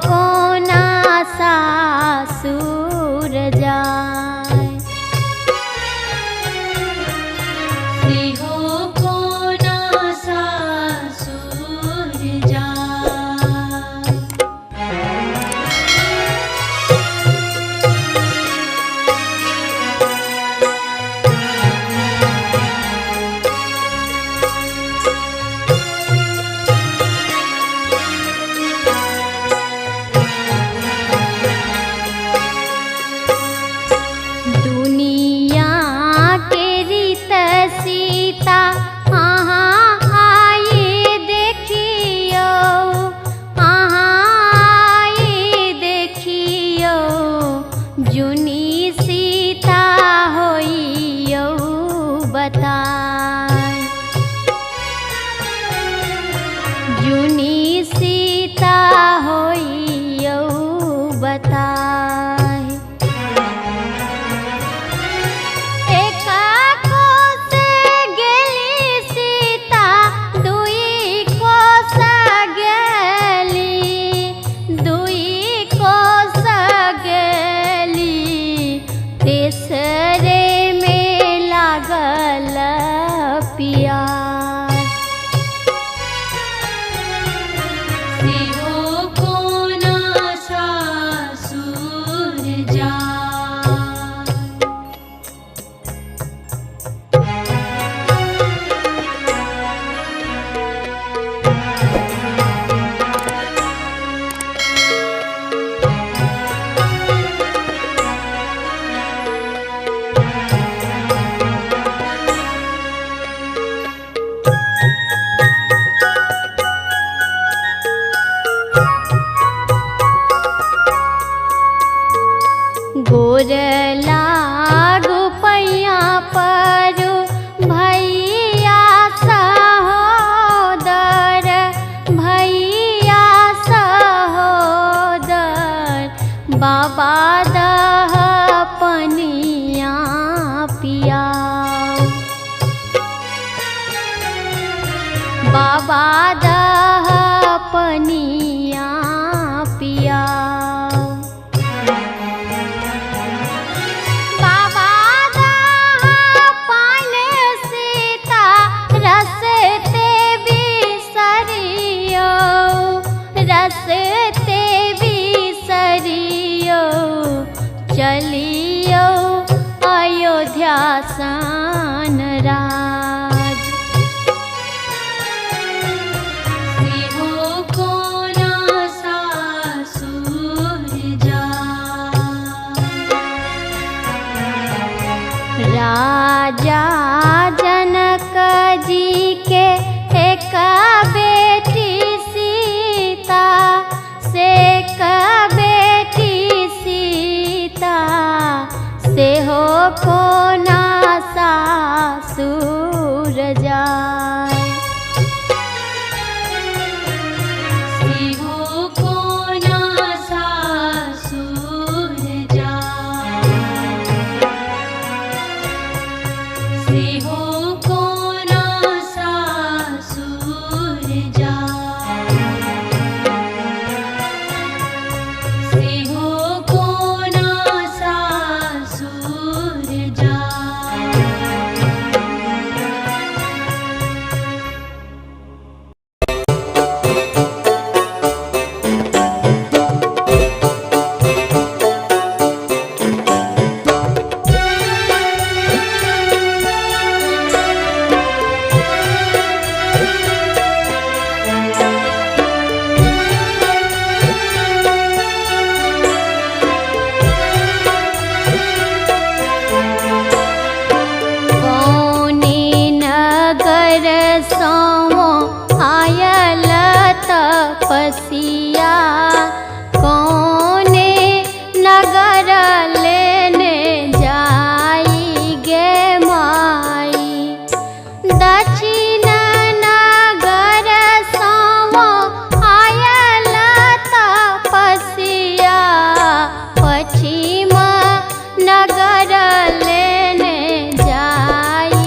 कोना सासुर जाय। से हो कोना सासुर जाय। दुनिया के रीत सीता अहाँ आए देखियो, अहाँ आए देखियो, जुनी सीता होइयो बताय। जुनी सीता होइयो बताय। एका कोस गेली सीता, दुई कोस गेली, दुई कोस गेली, तेसरे में लागल पियास। से हो कोना सासुर जाय। गोर लागु पैया परू भैया सहोदर, भैया सहोदर, बाबा दह पनिया पियाओ। बाबा दह पनिया पियाओ। बाबा दह पान सीता रसते बिसरियो, रसते बिसरियो, चलियो अयोध्या सन राज। से हो कोना सासुर जाय। राजा जनक जी के एक बेटी सीता, से एक बेटी सीता, से हो कोना सासुर जाय। से हो कोना सासुर जाय। से हो कोना सासुर जाय। से हो कोना सासुर जाय। कौने नगर सो आयल तपसिया, कौने नगर लेने जाई गे माई। दक्षिण नगर सो आयल तपसिया, पश्चिम नगर लेने जाई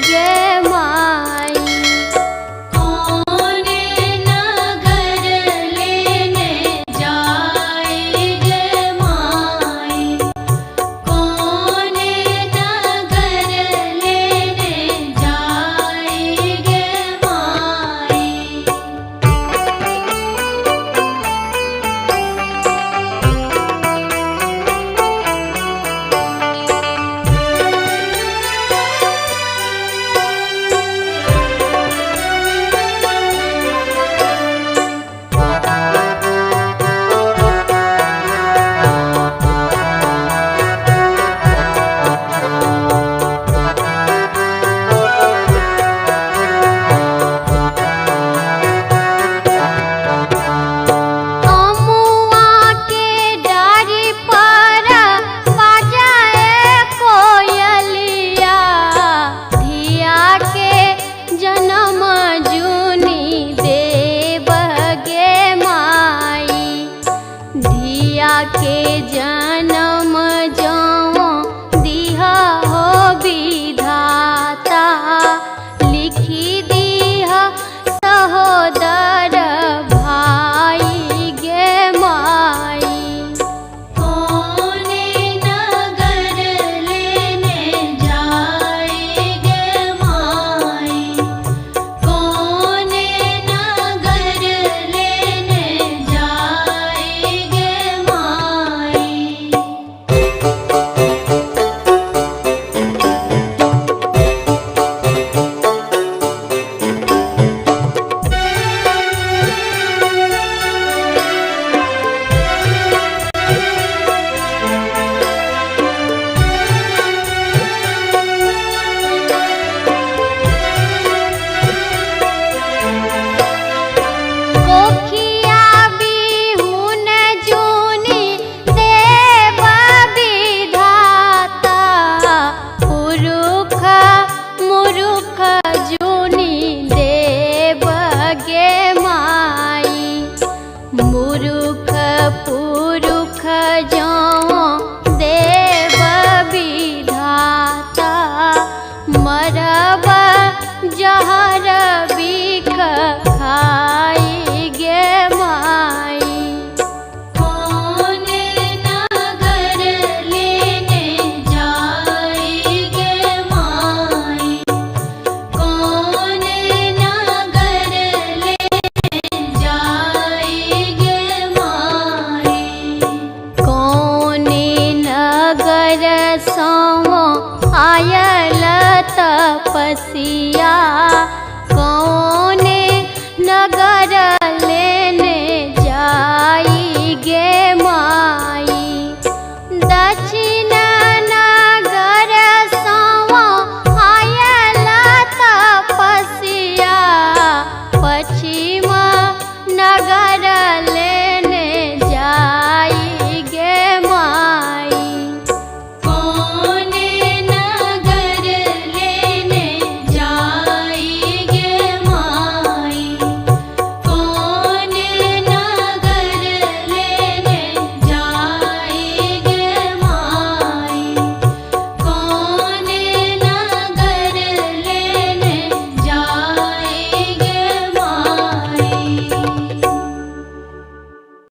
गे माई। कौने नगर के जान